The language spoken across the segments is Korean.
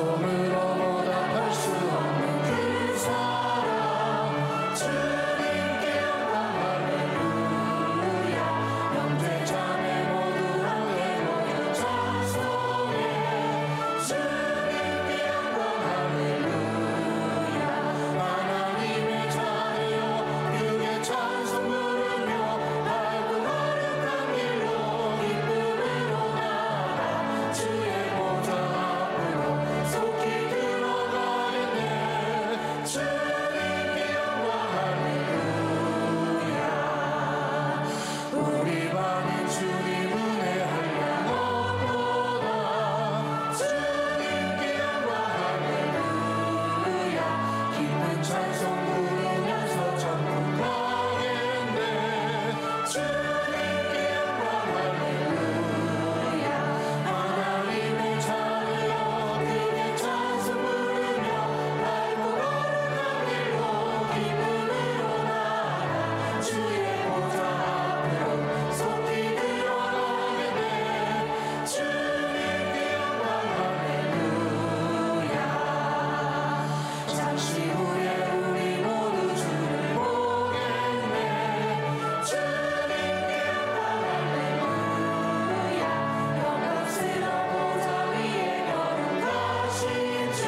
손으로 보답할 수 없는 그 사랑 주님께 영광 할렐루야. 형제 자매 모두 함께 모여 찬송해 주님께 영광 할렐루야. 하나님의 자녀여 그의 찬송 부르며 밝고 거룩한 길로 기쁨으로 나아가 주의 보좌 앞으로 속히 들어가겠네. 주님께 영광 할렐루야. 우리 반인 주님 은혜 한량 없도다. 주님께 영광 할렐루야. 기쁜 찬송 부르면서 천국 가겠네. 주님께 영광 할렐루야. 하나님의 자녀여 그의 찬송 부르며 밝고 거룩한 길로 기쁨으로 나아가 주의 보좌 앞으로 속히 들어가겠네. 주님께 영광 할렐루야. 잠시 후에 우리 모두 주를 보겠네. 주님께 영광 할렐루야. 영광스러운 보좌 위에 거룩하신 주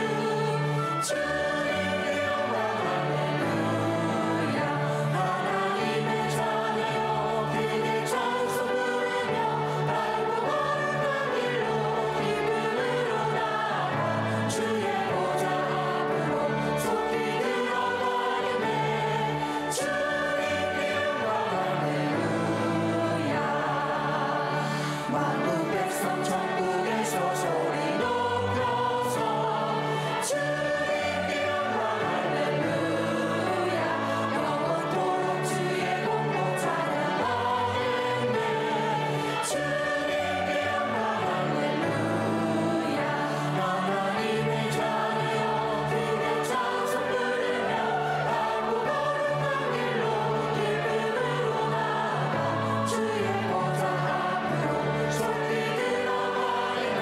주님께 영광 할렐루야. 하나님의 자녀여 그의 찬송 부르며 밝고 거룩한 길로 기쁨으로 나아가 주의 보좌 앞으로 속히 들어가겠네. 주님께 영광 할렐루야. 만국 백성 천국에서 소리 높여서 주님께 영광 할렐루야. 영원토록 주의 공로 찬양하겠네. 주님께 영광 할렐루야. 하나님의 자녀여 그의 찬송 부르며 밝고 거룩한 길로 기쁨으로 나아가 주의 보좌 앞으로 속히 들어가겠네.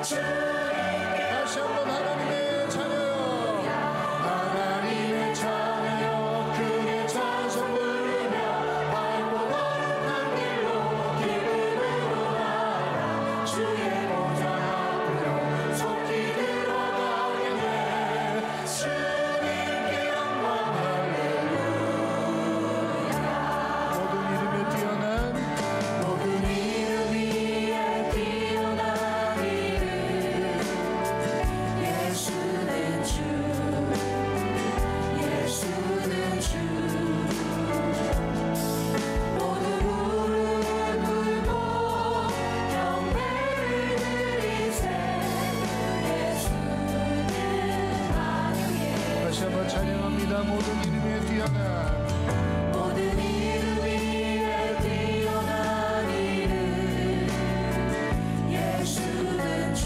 주님께 다시 한번 하나님의 자녀여 하나님의 자녀여 그의 찬송 부르며 밝고 거룩한 길로 기쁨으로 나아가 주의 보좌 앞으로 속히 들어가겠네. 주님께 영광 할렐루야. 모든 이름에 뛰어난 모든 이름 위에 뛰어난 이름 예수는 주 예수는 주 모두 무릎 꿇고 경배를 드리세 예수는 만유의 다시 한번 찬양합니다. 모든 이름에 뛰어난 모든 이름 위에 뛰어난 이름 예수는 주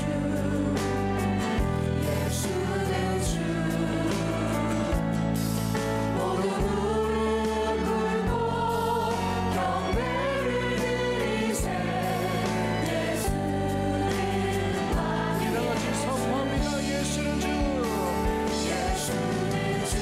예수는 주 모두 무릎 꿇고 경배를 드리세 예수는 만유의 다같이 선포합니다. 예수는 주 예수는 주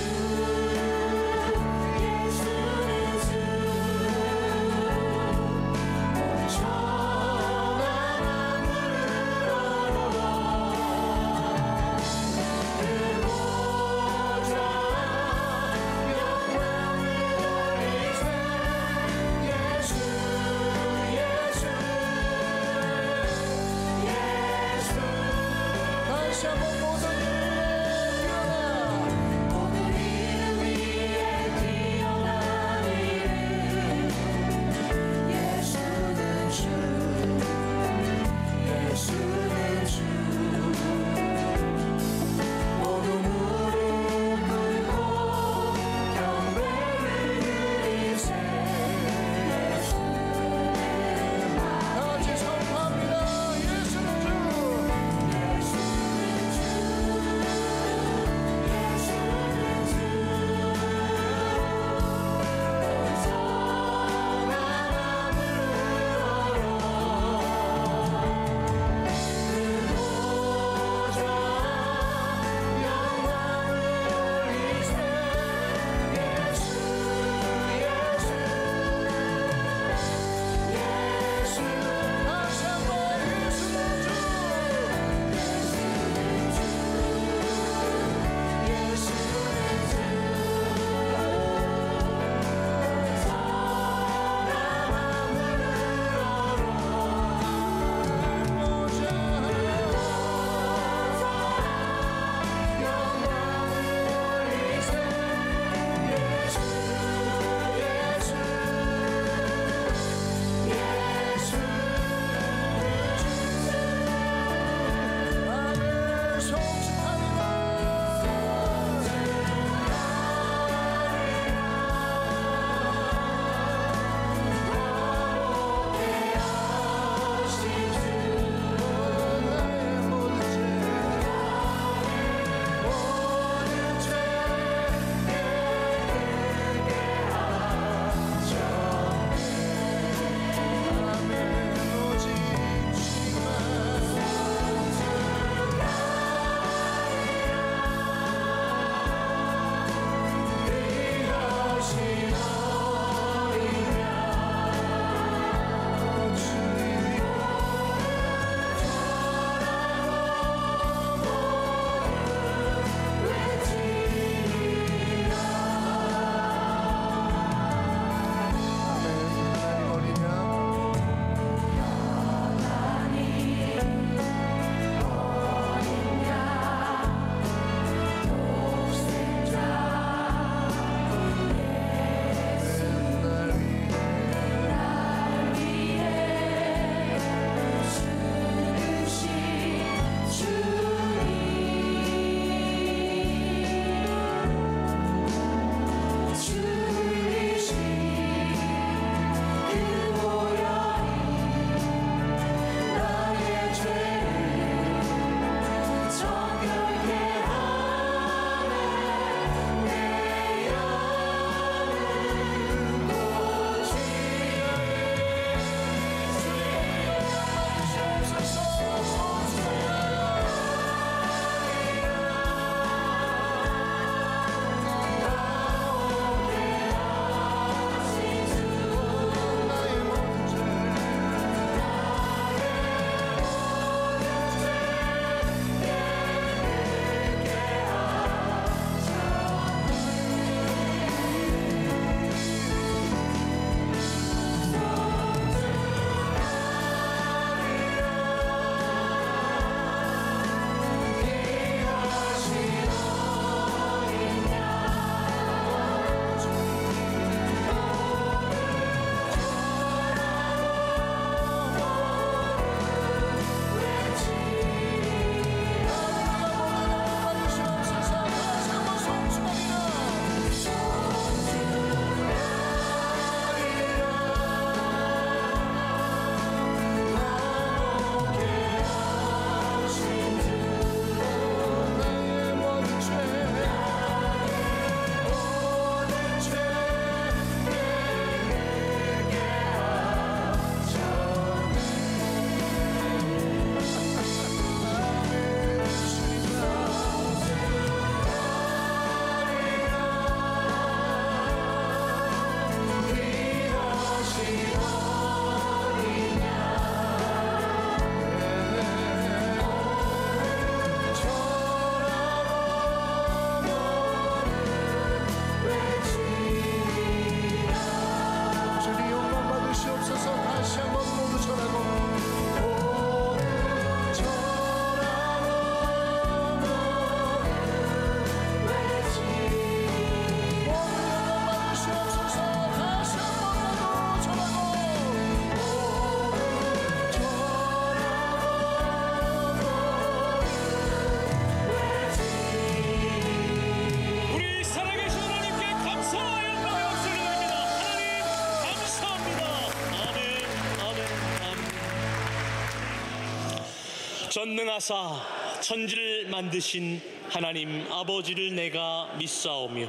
전능하사 천지를 만드신 하나님 아버지를 내가 믿사오며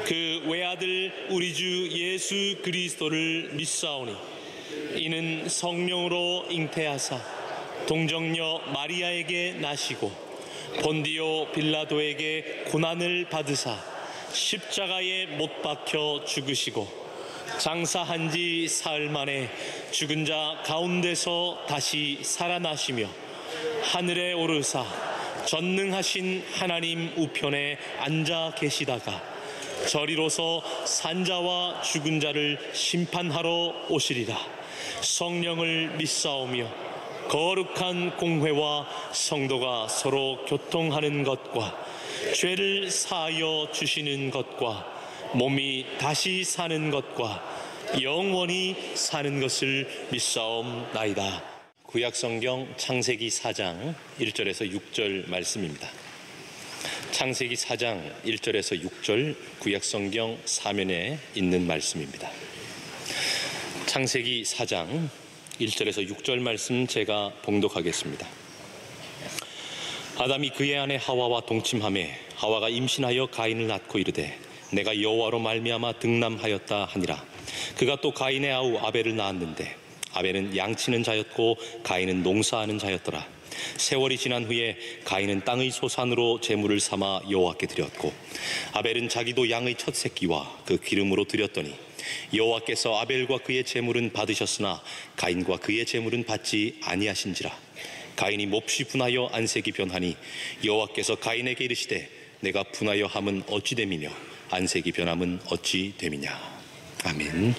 그 외아들 우리 주 예수 그리스도를 믿사오니 이는 성령으로 잉태하사 동정녀 마리아에게 나시고 본디오 빌라도에게 고난을 받으사 십자가에 못 박혀 죽으시고 장사한 지 사흘 만에 죽은 자 가운데서 다시 살아나시며 하늘에 오르사 전능하신 하나님 우편에 앉아 계시다가 저리로서 산자와 죽은 자를 심판하러 오시리라. 성령을 믿사오며 거룩한 공회와 성도가 서로 교통하는 것과 죄를 사하여 주시는 것과 몸이 다시 사는 것과 영원히 사는 것을 믿사옵나이다. 구약성경 창세기 4장 1절에서 6절 말씀입니다. 창세기 4장 1절에서 6절 구약성경 사면에 있는 말씀입니다. 창세기 4장 1절에서 6절 말씀 제가 봉독하겠습니다. 아담이 그의 아내 하와와 동침하매 하와가 임신하여 가인을 낳고 이르되 내가 여호와로 말미암아 등남하였다 하니라. 그가 또 가인의 아우 아벨을 낳았는데 아벨은 양치는 자였고 가인은 농사하는 자였더라. 세월이 지난 후에 가인은 땅의 소산으로 제물을 삼아 여호와께 드렸고 아벨은 자기도 양의 첫 새끼와 그 기름으로 드렸더니 여호와께서 아벨과 그의 제물은 받으셨으나 가인과 그의 제물은 받지 아니하신지라. 가인이 몹시 분하여 안색이 변하니 여호와께서 가인에게 이르시되 내가 분하여 함은 어찌 됨이며 안색이 변함은 어찌 됨이냐. 아멘.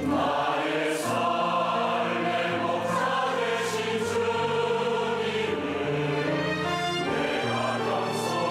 나의 삶의 목사 되신 주님을 내가 감사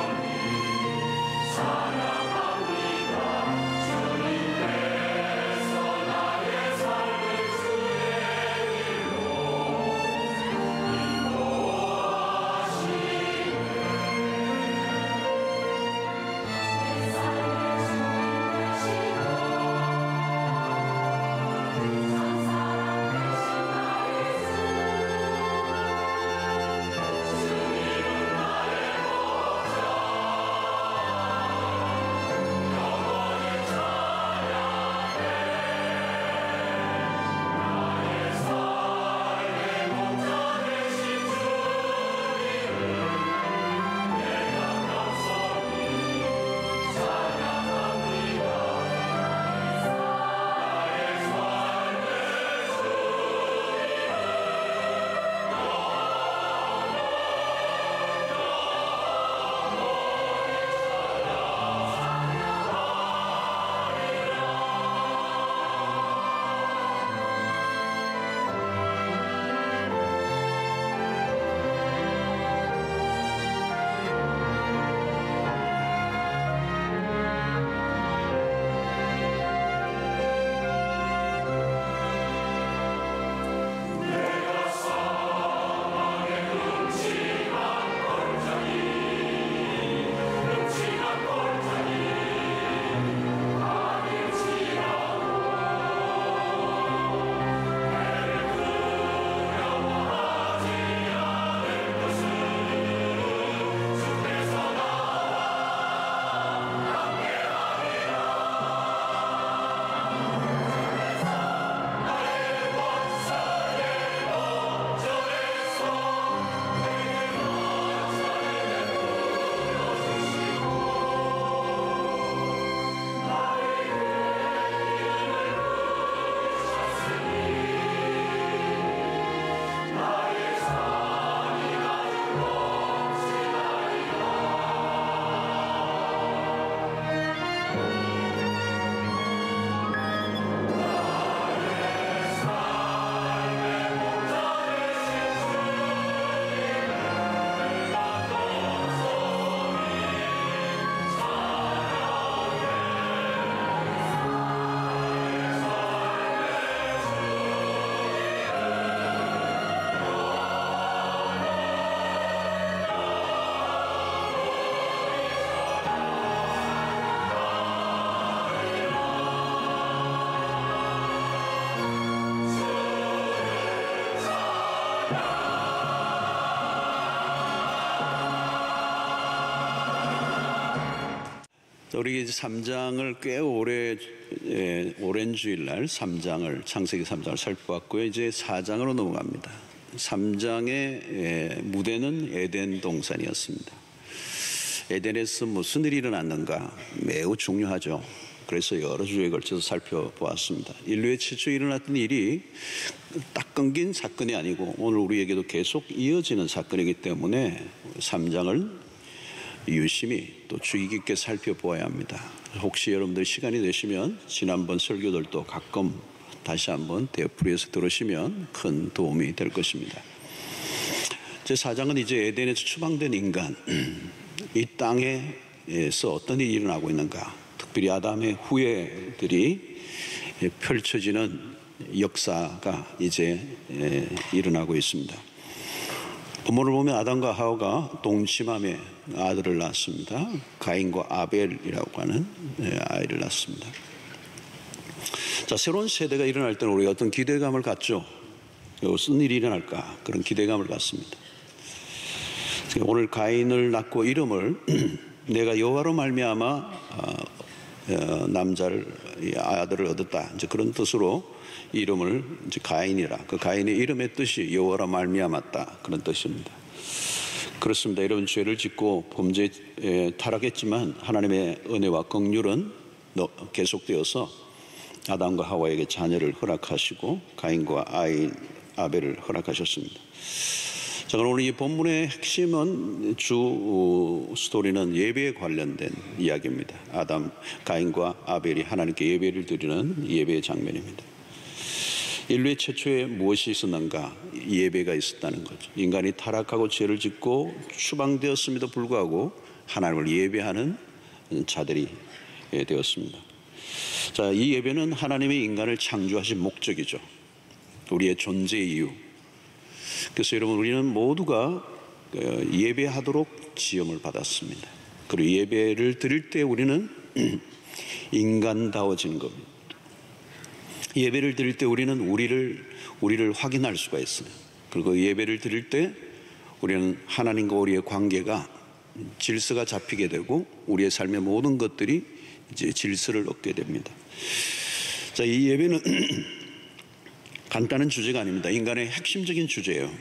자, 우리 이제 3장을 꽤 오랜 주일날 3장을 창세기 3장을 살펴봤고요. 이제 4장으로 넘어갑니다. 3장의 무대는 에덴 동산이었습니다. 에덴에서 무슨 일이 일어났는가 매우 중요하죠. 그래서 여러 주에 걸쳐서 살펴보았습니다. 인류의 최초에 일어났던 일이 딱 끊긴 사건이 아니고 오늘 우리에게도 계속 이어지는 사건이기 때문에 3장을 유심히 또 주의 깊게 살펴보아야 합니다. 혹시 여러분들 시간이 되시면 지난번 설교들도 가끔 다시 한번 되풀이해서 들으시면 큰 도움이 될 것입니다. 제 4장은 이제 에덴에서 추방된 인간, 이 땅에서 어떤 일이 일어나고 있는가, 특별히 아담의 후예들이 펼쳐지는 역사가 이제 일어나고 있습니다. 본문을 보면 아담과 하와가 동침함에 아들을 낳았습니다. 가인과 아벨이라고 하는 아이를 낳았습니다. 자, 새로운 세대가 일어날 때는 우리가 어떤 기대감을 갖죠. 무슨 일이 일어날까 그런 기대감을 갖습니다. 오늘 가인을 낳고 이름을 내가 여호와로 말미암아 아들을 얻었다. 이제 그런 뜻으로 이름을 이제 가인이라. 그 가인의 이름의 뜻이 여호와로 말미암았다. 그런 뜻입니다. 그렇습니다. 여러분 죄를 짓고 범죄에 타락했지만 하나님의 은혜와 긍휼은 계속되어서 아담과 하와에게 자녀를 허락하시고 가인과 아벨을 허락하셨습니다. 자, 그럼 오늘 이 본문의 핵심은 주 스토리는 예배에 관련된 이야기입니다. 가인과 아벨이 하나님께 예배를 드리는 예배의 장면입니다. 인류의 최초에 무엇이 있었는가? 예배가 있었다는 거죠. 인간이 타락하고 죄를 짓고 추방되었음에도 불구하고 하나님을 예배하는 자들이 되었습니다. 자, 이 예배는 하나님이 인간을 창조하신 목적이죠. 우리의 존재 이유. 그래서 여러분 우리는 모두가 예배하도록 지음을 받았습니다. 그리고 예배를 드릴 때 우리는 인간다워지는 겁니다. 예배를 드릴 때 우리는 우리를 확인할 수가 있어요. 그리고 예배를 드릴 때 우리는 하나님과 우리의 관계가 질서가 잡히게 되고 우리의 삶의 모든 것들이 이제 질서를 얻게 됩니다. 자, 이 예배는 간단한 주제가 아닙니다. 인간의 핵심적인 주제예요.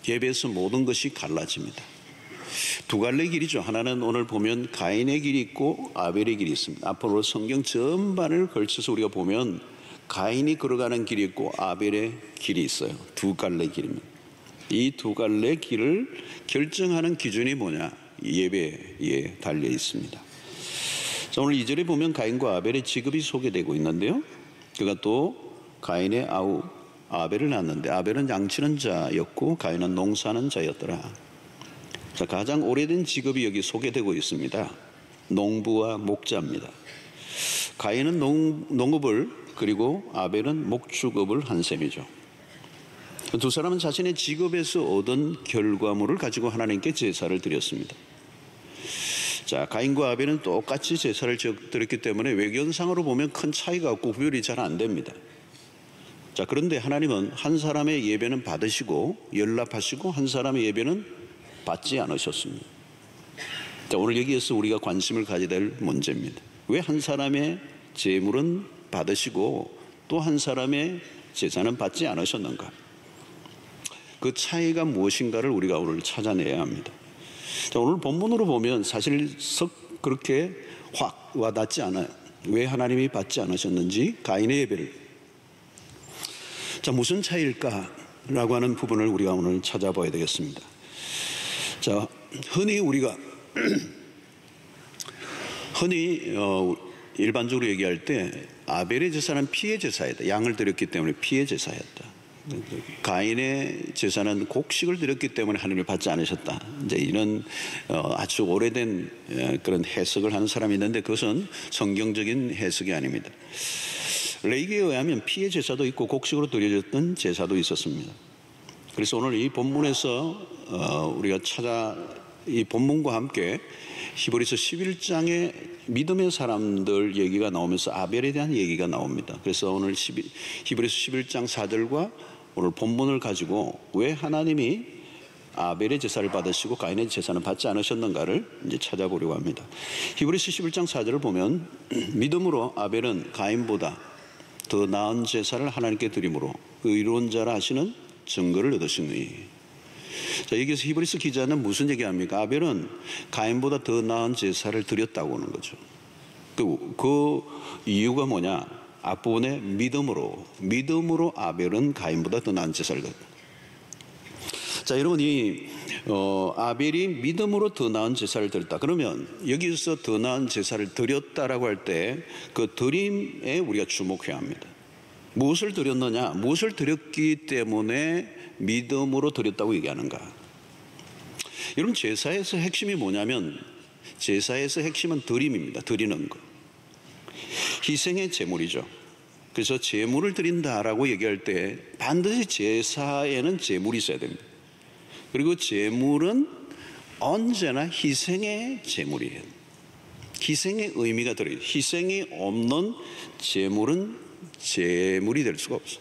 예배에서 모든 것이 갈라집니다. 두 갈래의 길이죠. 하나는 오늘 보면 가인의 길이 있고 아벨의 길이 있습니다. 앞으로 성경 전반을 걸쳐서 우리가 보면 가인이 걸어가는 길이 있고 아벨의 길이 있어요. 두 갈래의 길입니다. 이 두 갈래의 길을 결정하는 기준이 뭐냐? 예배에 달려 있습니다. 자, 오늘 2절에 보면 가인과 아벨의 직업이 소개되고 있는데요. 그가 또 가인의 아우 아벨을 낳았는데 아벨은 양치는 자였고 가인은 농사하는 자였더라. 자, 가장 오래된 직업이 여기 소개되고 있습니다. 농부와 목자입니다. 가인은 농업을 그리고 아벨은 목축업을 한 셈이죠. 두 사람은 자신의 직업에서 얻은 결과물을 가지고 하나님께 제사를 드렸습니다. 자, 가인과 아벨은 똑같이 제사를 드렸기 때문에 외견상으로 보면 큰 차이가 없고 구별이 잘 안 됩니다. 자, 그런데 하나님은 한 사람의 예배는 받으시고 연락하시고 한 사람의 예배는 받지 않으셨습니다. 자, 오늘 여기에서 우리가 관심을 가져야 될 문제입니다. 왜 한 사람의 제물은 받으시고 또 한 사람의 제사는 받지 않으셨는가? 그 차이가 무엇인가를 우리가 오늘 찾아내야 합니다. 자, 오늘 본문으로 보면 사실 썩 그렇게 확 와닿지 않아요. 왜 하나님이 받지 않으셨는지 가인의 예배를. 자, 무슨 차이일까라고 하는 부분을 우리가 오늘 찾아봐야 되겠습니다. 자, 흔히 일반적으로 얘기할 때 아벨의 제사는 피의 제사였다. 양을 드렸기 때문에 피의 제사였다. 가인의 제사는 곡식을 드렸기 때문에 하나님을 받지 않으셨다. 이제 이런 아주 오래된 그런 해석을 하는 사람이 있는데 그것은 성경적인 해석이 아닙니다. 레위기에 의하면 피의 제사도 있고 곡식으로 드려졌던 제사도 있었습니다. 그래서 오늘 이 본문에서 우리가 이 본문과 함께 히브리서 11장에 믿음의 사람들 얘기가 나오면서 아벨에 대한 얘기가 나옵니다. 그래서 오늘 히브리서 11장 4절과 오늘 본문을 가지고 왜 하나님이 아벨의 제사를 받으시고 가인의 제사는 받지 않으셨는가를 이제 찾아보려고 합니다. 히브리서 11장 4절을 보면 믿음으로 아벨은 가인보다 더 나은 제사를 하나님께 드림으로 의로운 자라 하시는 증거를 얻으시니. 자, 여기서 히브리서 기자는 무슨 얘기합니까? 아벨은 가인보다 더 나은 제사를 드렸다고 하는 거죠. 그 이유가 뭐냐? 앞부분에 믿음으로 아벨은 가인보다 더 나은 제사를 드렸다. 자, 여러분, 이 아벨이 믿음으로 더 나은 제사를 드렸다. 그러면 여기서 더 나은 제사를 드렸다라고 할 때 그 드림에 우리가 주목해야 합니다. 무엇을 드렸느냐? 무엇을 드렸기 때문에 믿음으로 드렸다고 얘기하는가? 여러분, 제사에서 핵심이 뭐냐면 제사에서 핵심은 드림입니다. 드리는 것. 희생의 제물이죠. 그래서 제물을 드린다라고 얘기할 때 반드시 제사에는 제물이 있어야 됩니다. 그리고 제물은 언제나 희생의 제물이에요. 희생의 의미가 들어요. 희생이 없는 제물은 제물이 될 수가 없어요.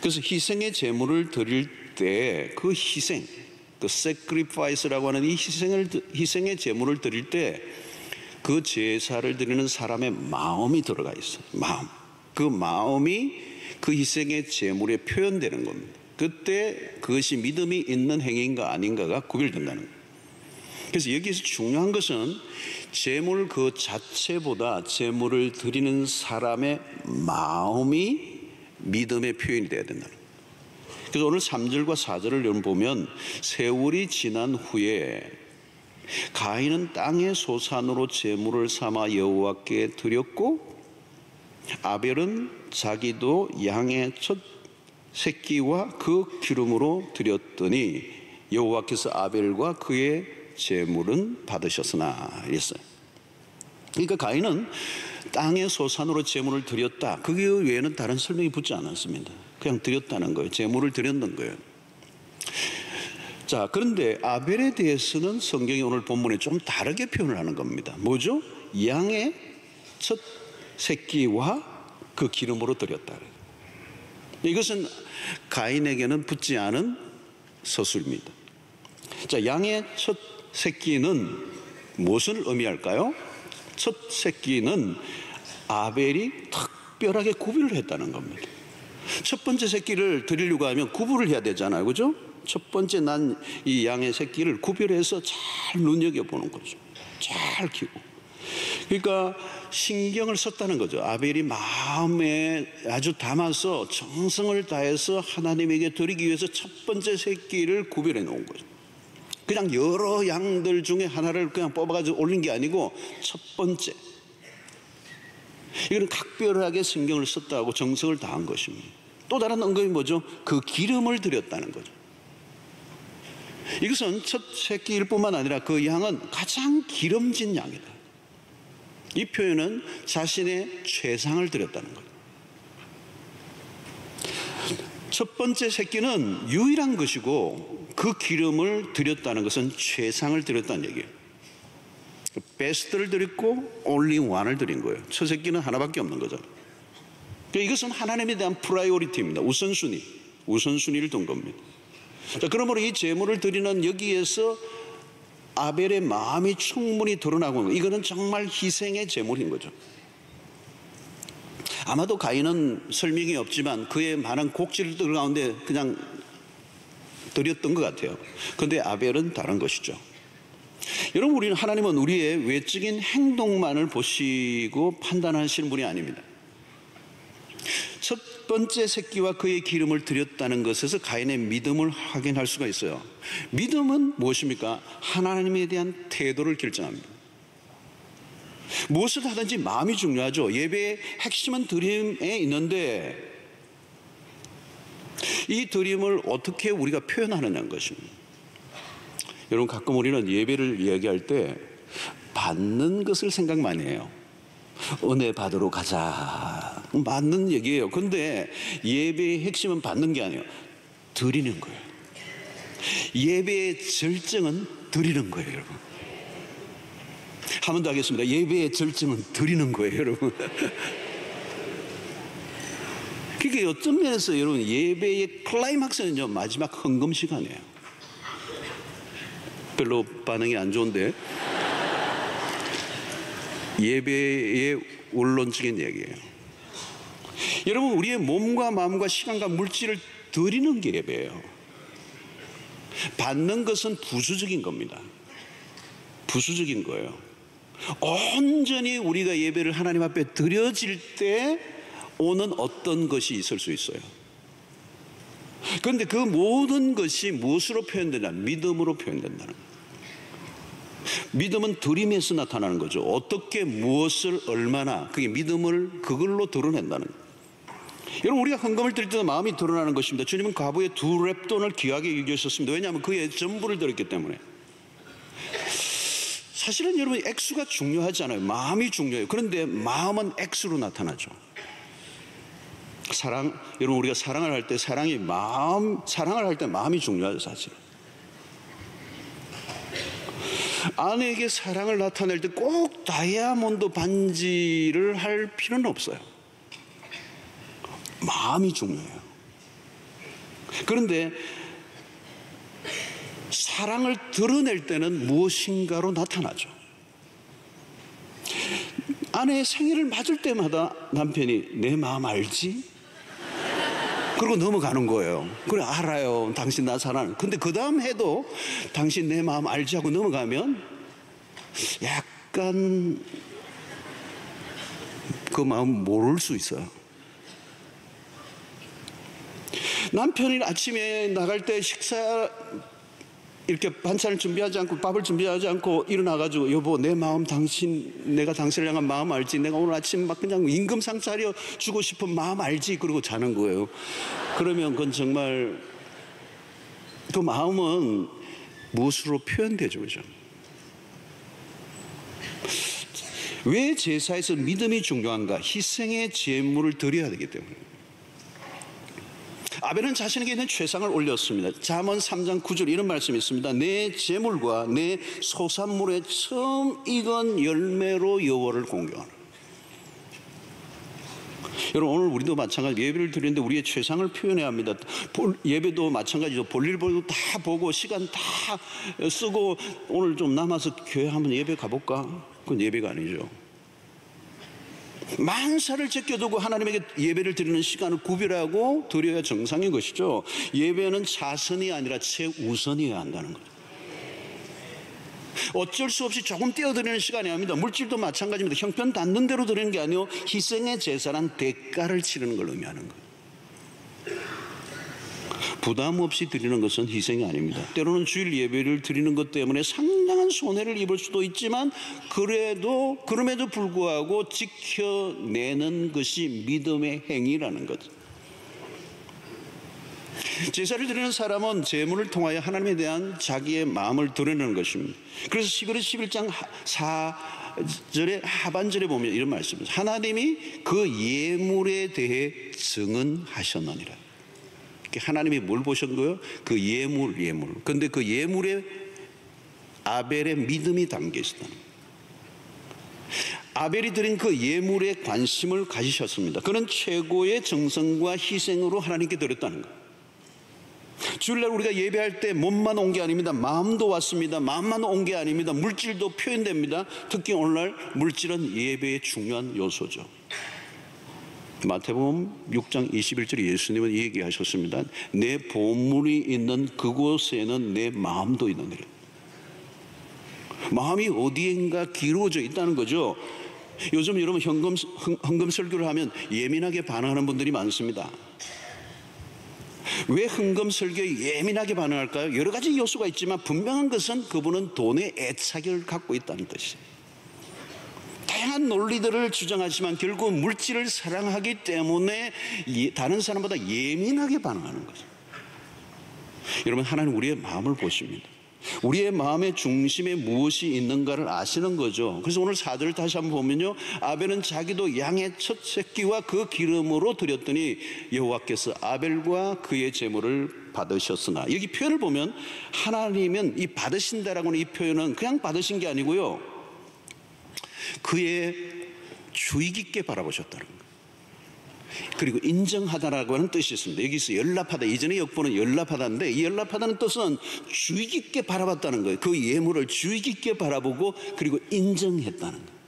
그래서 희생의 제물을 드릴 때 그 희생, 그 sacrifice라고 하는 이 희생의 제물을 드릴 때 그 제사를 드리는 사람의 마음이 들어가 있어요. 마음. 그 마음이 그 희생의 제물에 표현되는 겁니다. 그때 그것이 믿음이 있는 행위인가 아닌가가 구별된다는 거예요. 그래서 여기서 중요한 것은 제물 그 자체보다 제물을 드리는 사람의 마음이 믿음의 표현이 되어야 된다는 거예요. 그래서 오늘 3절과 4절을 여러분 보면 세월이 지난 후에 가인은 땅의 소산으로 제물을 삼아 여호와께 드렸고 아벨은 자기도 양의 첫 새끼와 그 기름으로 드렸더니 여호와께서 아벨과 그의 제물은 받으셨으나 이랬어요. 그러니까 가인은 땅의 소산으로 제물을 드렸다. 그 외에는 다른 설명이 붙지 않았습니다. 그냥 드렸다는 거예요. 제물을 드렸는 거예요. 자, 그런데 아벨에 대해서는 성경이 오늘 본문에 좀 다르게 표현을 하는 겁니다. 뭐죠? 양의 첫 새끼와 그 기름으로 드렸다. 이것은 가인에게는 붙지 않은 서술입니다. 자, 양의 첫 새끼는 무엇을 의미할까요? 첫 새끼는 아벨이 특별하게 구별을 했다는 겁니다. 첫 번째 새끼를 드리려고 하면 구분을 해야 되잖아요. 그죠? 첫 번째 난 이 양의 새끼를 구별해서 잘 눈여겨보는 거죠. 잘 키우고. 그러니까 신경을 썼다는 거죠. 아벨이 마음에 아주 담아서 정성을 다해서 하나님에게 드리기 위해서 첫 번째 새끼를 구별해 놓은 거죠. 그냥 여러 양들 중에 하나를 그냥 뽑아가지고 올린 게 아니고 첫 번째. 이건 각별하게 신경을 썼다고 정성을 다한 것입니다. 또 다른 언급이 뭐죠? 그 기름을 드렸다는 거죠. 이것은 첫 새끼일 뿐만 아니라 그 양은 가장 기름진 양이다. 이 표현은 자신의 최상을 드렸다는 거예요. 첫 번째 새끼는 유일한 것이고 그 기름을 드렸다는 것은 최상을 드렸다는 얘기예요. 베스트를 드렸고 only one을 드린 거예요. 첫 새끼는 하나밖에 없는 거죠. 이것은 하나님에 대한 프라이오리티입니다. 우선순위를 둔 겁니다. 자, 그러므로 이 제물을 드리는 여기에서 아벨의 마음이 충분히 드러나고 있는 거예요. 이거는 정말 희생의 제물인 거죠. 아마도 가인은 설명이 없지만 그의 많은 곡식들 가운데 그냥 드렸던 것 같아요. 그런데 아벨은 다른 것이죠. 여러분, 하나님은 우리의 외적인 행동만을 보시고 판단하시는 분이 아닙니다. 첫 번째 새끼와 그의 기름을 드렸다는 것에서 가인의 믿음을 확인할 수가 있어요. 믿음은 무엇입니까? 하나님에 대한 태도를 결정합니다. 무엇을 하든지 마음이 중요하죠. 예배의 핵심은 드림에 있는데 이 드림을 어떻게 우리가 표현하느냐는 것입니다. 여러분, 가끔 우리는 예배를 이야기할 때 받는 것을 생각 많이 해요. 은혜 받으러 가자. 맞는 얘기예요. 그런데 예배의 핵심은 받는 게 아니에요. 드리는 거예요. 예배의 절정은 드리는 거예요, 여러분. 한 번 더 하겠습니다. 예배의 절정은 드리는 거예요, 여러분. 그게 어떤 면에서 여러분 예배의 클라이막스는요, 마지막 헌금 시간이에요. 별로 반응이 안 좋은데 예배의 원론적인 얘기예요. 여러분, 우리의 몸과 마음과 시간과 물질을 드리는 게 예배예요. 받는 것은 부수적인 겁니다. 부수적인 거예요. 온전히 우리가 예배를 하나님 앞에 드려질 때 오는 어떤 것이 있을 수 있어요. 그런데 그 모든 것이 무엇으로 표현되냐? 믿음으로 표현된다는 거예요. 믿음은 드림에서 나타나는 거죠. 어떻게 무엇을 얼마나, 그게 믿음을 그걸로 드러낸다는 거예요. 여러분, 우리가 헌금을 드릴 때도 마음이 드러나는 것입니다. 주님은 과부의 2렙돈을 귀하게 여기셨습니다. 왜냐하면 그의 전부를 드렸기 때문에. 사실은 여러분, 액수가 중요하지 않아요. 마음이 중요해요. 그런데 마음은 액수로 나타나죠. 여러분, 우리가 사랑을 할 때 사랑을 할 때 마음이 중요하죠, 사실은. 아내에게 사랑을 나타낼 때 꼭 다이아몬드 반지를 할 필요는 없어요. 마음이 중요해요. 그런데 사랑을 드러낼 때는 무엇인가로 나타나죠. 아내의 생일을 맞을 때마다 남편이 내 마음 알지? 그리고 넘어가는 거예요. 그래, 알아요. 당신 나 사랑하는. 근데 그 다음 해도 당신 내 마음 알지 하고 넘어가면 약간 그 마음 모를 수 있어요. 남편이 아침에 나갈 때 식사 이렇게 반찬을 준비하지 않고 밥을 준비하지 않고 일어나가지고 여보 내 마음 내가 당신을 향한 마음 알지? 내가 오늘 아침 막 그냥 임금상 차려 주고 싶은 마음 알지? 그러고 자는 거예요. 그러면 그건 정말 그 마음은 무엇으로 표현되죠, 그죠? 왜 제사에서 믿음이 중요한가? 희생의 제물을 드려야 되기 때문에. 아벨은 자신에게 있는 최상을 올렸습니다. 잠언 3장 9절 이런 말씀이 있습니다. 내 제물과 내 소산물의 처음 익은 열매로 여호와를 공경하라. 여러분, 오늘 우리도 마찬가지 예배를 드리는데 우리의 최상을 표현해야 합니다. 예배도 마찬가지죠. 볼일 보고 다 보고 시간 다 쓰고 오늘 좀 남아서 교회 한번 예배 가볼까? 그건 예배가 아니죠. 만사를 제껴두고 하나님에게 예배를 드리는 시간을 구별하고 드려야 정상인 것이죠. 예배는 자선이 아니라 최우선이어야 한다는 거죠. 어쩔 수 없이 조금 떼어드리는 시간이 아닙니다. 물질도 마찬가지입니다. 형편 닿는 대로 드리는 게 아니고 희생의 제사란 대가를 치르는 걸 의미하는 거예요. 부담 없이 드리는 것은 희생이 아닙니다. 때로는 주일 예배를 드리는 것 때문에 상당한 손해를 입을 수도 있지만 그럼에도 불구하고 지켜내는 것이 믿음의 행위라는 거죠. 제사를 드리는 사람은 제물을 통하여 하나님에 대한 자기의 마음을 드러내는 것입니다. 그래서 11장 4절의 하반절에 보면 이런 말씀입니다. 하나님이 그 예물에 대해 증언하셨느니라. 하나님이 뭘 보신 거예요? 그 예물. 그런데 그 예물에 아벨의 믿음이 담겨 있었다는 거예요. 아벨이 드린 그 예물에 관심을 가지셨습니다. 그는 최고의 정성과 희생으로 하나님께 드렸다는 거예요. 주일날 우리가 예배할 때 몸만 온 게 아닙니다. 마음도 왔습니다. 마음만 온 게 아닙니다. 물질도 표현됩니다. 특히 오늘날 물질은 예배의 중요한 요소죠. 마태복음 6장 21절에 예수님은 이 얘기하셨습니다. 내 보물이 있는 그곳에는 내 마음도 있느니라. 마음이 어디엔가 기울어져 있다는 거죠. 요즘 여러분 헌금 설교를 하면 예민하게 반응하는 분들이 많습니다. 왜 헌금 설교에 예민하게 반응할까요? 여러 가지 요소가 있지만 분명한 것은 그분은 돈에 애착을 갖고 있다는 뜻이에요. 다양한 논리들을 주장하지만 결국 물질을 사랑하기 때문에 다른 사람보다 예민하게 반응하는 거죠. 여러분, 하나님 우리의 마음을 보십니다. 우리의 마음의 중심에 무엇이 있는가를 아시는 거죠. 그래서 오늘 4절을 다시 한번 보면요, 아벨은 자기도 양의 첫 새끼와 그 기름으로 드렸더니 여호와께서 아벨과 그의 제물을 받으셨으나, 여기 표현을 보면 하나님은 이 받으신다라고는 이 표현은 그냥 받으신 게 아니고요, 그의 주의 깊게 바라보셨다는 거예요. 그리고 인정하다라고 하는 뜻이 있습니다. 여기서 연락하다, 이전의 역보는 연락하다인데 이 연락하다는 뜻은 주의 깊게 바라봤다는 거예요. 그 예물을 주의 깊게 바라보고 그리고 인정했다는 거예요.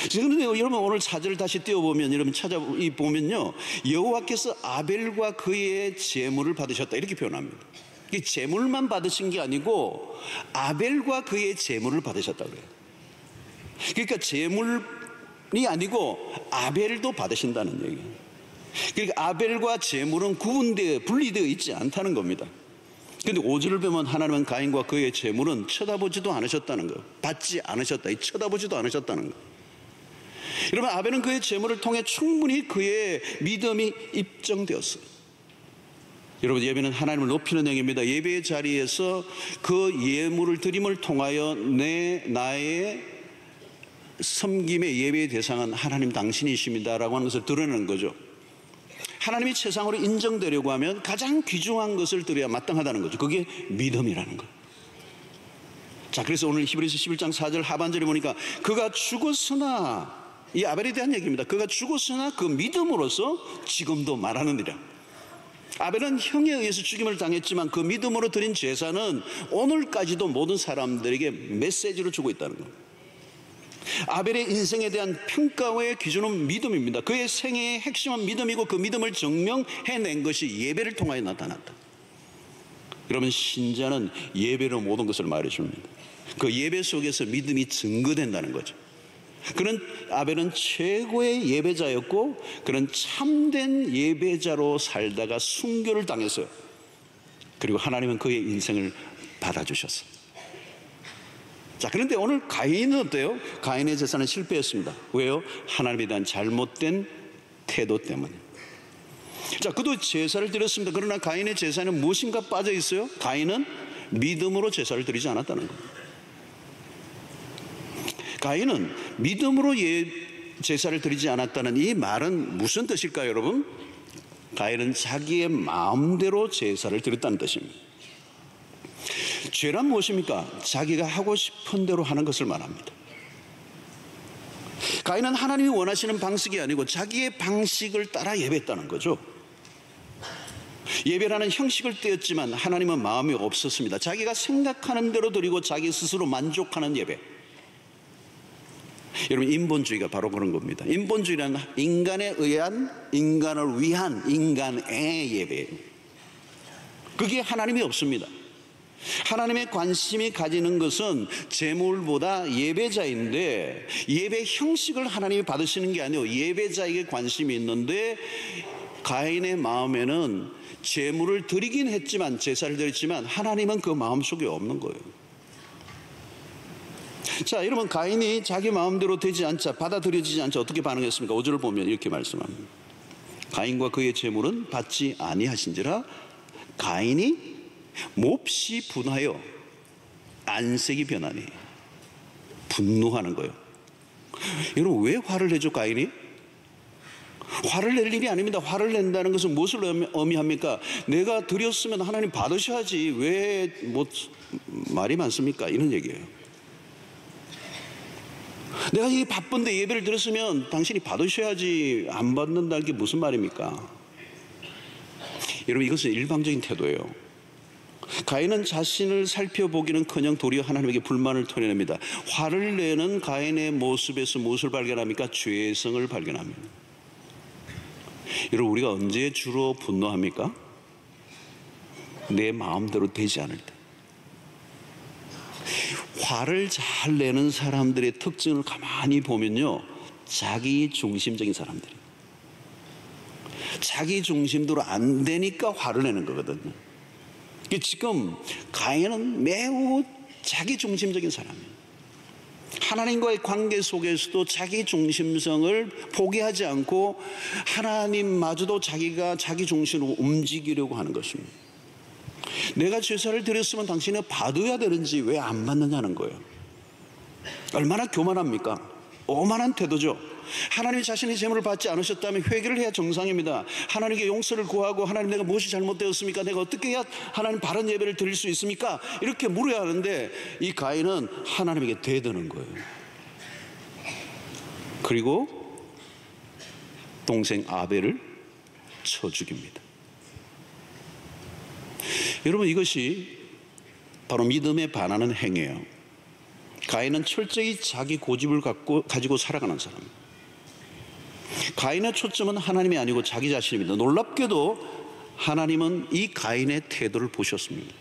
그런데 여러분 오늘 4절을 다시 띄워보면 여러분 찾아보면요, 여호와께서 아벨과 그의 제물을 받으셨다 이렇게 표현합니다. 이 제물만 받으신 게 아니고 아벨과 그의 제물을 받으셨다고 그래요. 그러니까 제물이 아니고 아벨도 받으신다는 얘기예요. 그러니까 아벨과 제물은 분리되어 있지 않다는 겁니다. 그런데 5절을 보면 하나님은 가인과 그의 제물은 쳐다보지도 않으셨다는 거예요. 받지 않으셨다, 쳐다보지도 않으셨다는 거예요. 여러분, 아벨은 그의 제물을 통해 충분히 그의 믿음이 입증되었어요. 여러분, 예배는 하나님을 높이는 행위입니다. 예배의 자리에서 그 예물을 드림을 통하여 나의 섬김의 예배의 대상은 하나님 당신이십니다라고 하는 것을 드러내는 거죠. 하나님이 세상으로 인정되려고 하면 가장 귀중한 것을 드려야 마땅하다는 거죠. 그게 믿음이라는 거예요. 자, 그래서 오늘 히브리서 11장 4절 하반절에 보니까 그가 죽었으나, 이 아벨에 대한 얘기입니다. 그가 죽었으나 그 믿음으로서 지금도 말하느니라. 아벨은 형에 의해서 죽임을 당했지만 그 믿음으로 드린 제사는 오늘까지도 모든 사람들에게 메시지로 주고 있다는 거예요. 아벨의 인생에 대한 평가의 기준은 믿음입니다. 그의 생애의 핵심은 믿음이고 그 믿음을 증명해낸 것이 예배를 통하여 나타났다. 여러분, 신자는 예배로 모든 것을 말해줍니다. 그 예배 속에서 믿음이 증거된다는 거죠. 그는 아벨은 최고의 예배자였고 그는 참된 예배자로 살다가 순교를 당했어요. 그리고 하나님은 그의 인생을 받아주셨어요. 자, 그런데 오늘 가인은 어때요? 가인의 제사는 실패했습니다. 왜요? 하나님에 대한 잘못된 태도 때문에. 자, 그도 제사를 드렸습니다. 그러나 가인의 제사는 무엇인가 빠져 있어요? 가인은 믿음으로 제사를 드리지 않았다는 겁니다. 가인은 믿음으로 제사를 드리지 않았다는 이 말은 무슨 뜻일까요, 여러분? 가인은 자기의 마음대로 제사를 드렸다는 뜻입니다. 죄란 무엇입니까? 자기가 하고 싶은 대로 하는 것을 말합니다. 가인은 하나님이 원하시는 방식이 아니고 자기의 방식을 따라 예배했다는 거죠. 예배라는 형식을 떼었지만 하나님은 마음이 없었습니다. 자기가 생각하는 대로 드리고 자기 스스로 만족하는 예배. 여러분, 인본주의가 바로 그런 겁니다. 인본주의라는 인간에 의한, 인간을 위한 인간의 예배예요. 그게 하나님이 없습니다. 하나님의 관심이 가지는 것은 제물보다 예배자인데 예배 형식을 하나님이 받으시는 게 아니고 예배자에게 관심이 있는데 가인의 마음에는 제물을 드리긴 했지만, 제사를 드렸지만 하나님은 그 마음속에 없는 거예요. 자, 여러분, 가인이 자기 마음대로 되지 않자, 받아들여지지 않자 어떻게 반응했습니까? 5절을 보면 이렇게 말씀합니다. 가인과 그의 제물은 받지 아니하신지라 가인이 몹시 분하여 안색이 변하니. 분노하는 거예요. 여러분, 왜 화를 내죠, 가인이? 화를 낼 일이 아닙니다. 화를 낸다는 것은 무엇을 의미합니까? 내가 드렸으면 하나님 받으셔야지 왜 말이 많습니까? 이런 얘기예요. 내가 이 바쁜데 예배를 드렸으면 당신이 받으셔야지 안 받는다는 게 무슨 말입니까? 여러분, 이것은 일방적인 태도예요. 가인은 자신을 살펴보기는커녕 도리어 하나님에게 불만을 토해냅니다. 화를 내는 가인의 모습에서 무엇을 발견합니까? 죄성을 발견합니다. 여러분, 우리가 언제 주로 분노합니까? 내 마음대로 되지 않을 때. 화를 잘 내는 사람들의 특징을 가만히 보면요, 자기 중심적인 사람들이에요. 자기 중심대로 안 되니까 화를 내는 거거든요. 지금 가인은 매우 자기 중심적인 사람이에요. 하나님과의 관계 속에서도 자기 중심성을 포기하지 않고 하나님마저도 자기가 자기 중심으로 움직이려고 하는 것입니다. 내가 제사를 드렸으면 당신이 받아야 되는지 왜 안 받느냐는 거예요. 얼마나 교만합니까? 오만한 태도죠. 하나님이 자신의 제물을 받지 않으셨다면 회개를 해야 정상입니다. 하나님께 용서를 구하고, 하나님, 내가 무엇이 잘못되었습니까? 내가 어떻게 해야 하나님 바른 예배를 드릴 수 있습니까? 이렇게 물어야 하는데 이 가인은 하나님에게 대드는 거예요. 그리고 동생 아벨을 쳐 죽입니다. 여러분, 이것이 바로 믿음에 반하는 행위예요. 가인은 철저히 자기 고집을 가지고 살아가는 사람입니다. 가인의 초점은 하나님이 아니고 자기 자신입니다. 놀랍게도 하나님은 이 가인의 태도를 보셨습니다.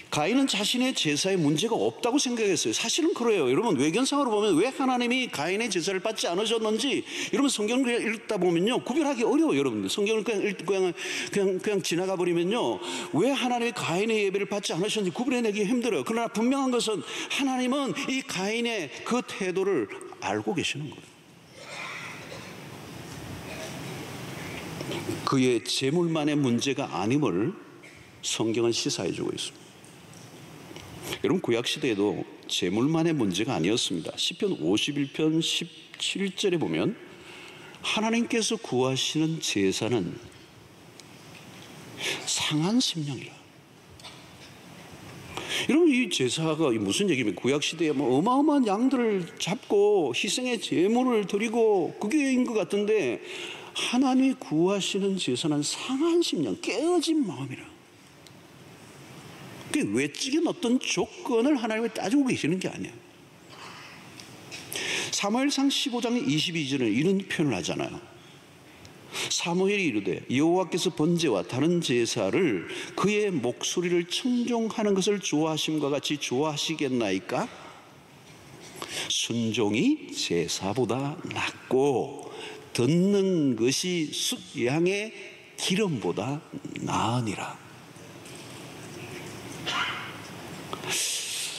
가인은 자신의 제사에 문제가 없다고 생각했어요. 사실은 그래요. 여러분, 외견상으로 보면 왜 하나님이 가인의 제사를 받지 않으셨는지, 여러분 성경을 읽다 보면요 구별하기 어려워요. 여러분들 성경을 그냥 지나가 버리면요 왜 하나님이 가인의 예배를 받지 않으셨는지 구별해내기 힘들어요. 그러나 분명한 것은 하나님은 이 가인의 그 태도를 알고 계시는 거예요. 그의 재물만의 문제가 아님을 성경은 시사해주고 있습니다. 여러분, 구약시대에도 재물만의 문제가 아니었습니다. 시편 51편 17절에 보면 하나님께서 구하시는 제사는 상한 심령이라. 여러분, 이 제사가 무슨 얘기입니까? 구약시대에 뭐 어마어마한 양들을 잡고 희생의 제물을 드리고 그게인 것 같은데, 하나님이 구하시는 제사는 상한 심령, 깨어진 마음이라. 그게 외적인 어떤 조건을 하나님이 따지고 계시는 게 아니에요. 사무엘상 15장 22절은 이런 표현을 하잖아요. 사무엘이 이르되 여호와께서 번제와 다른 제사를 그의 목소리를 청종하는 것을 좋아하심과 같이 좋아하시겠나이까? 순종이 제사보다 낫고 듣는 것이 숫양의 기름보다 나으니라.